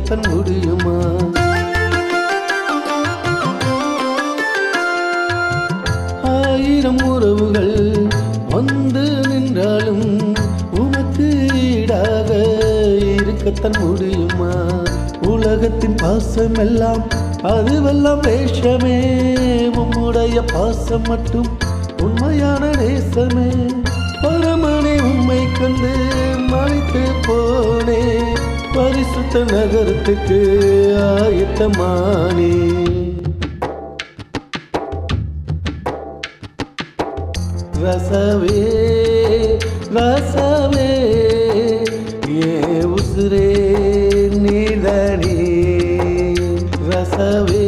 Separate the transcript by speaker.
Speaker 1: இருக்கத்தான் முடியுமா? ஆயிரம் உறவுகள் வந்து நின்றாலும் உமக்கு ஈடாக இருக்கத்தான் முடியுமா? உலகத்தின் பாசம் எல்லாம் அதுவெல்லாம் வேஷமே, உம்முடைய பாசம் மட்டும் உண்மையான நேசமே. பரமனை உண்மை கண்டு மறைத்து போனே, பரிசுத்த நகரத்துக்கு ஆயத்தமானே. ரசவே ரசவே ஏ உசுரே நீதனே, ரசவே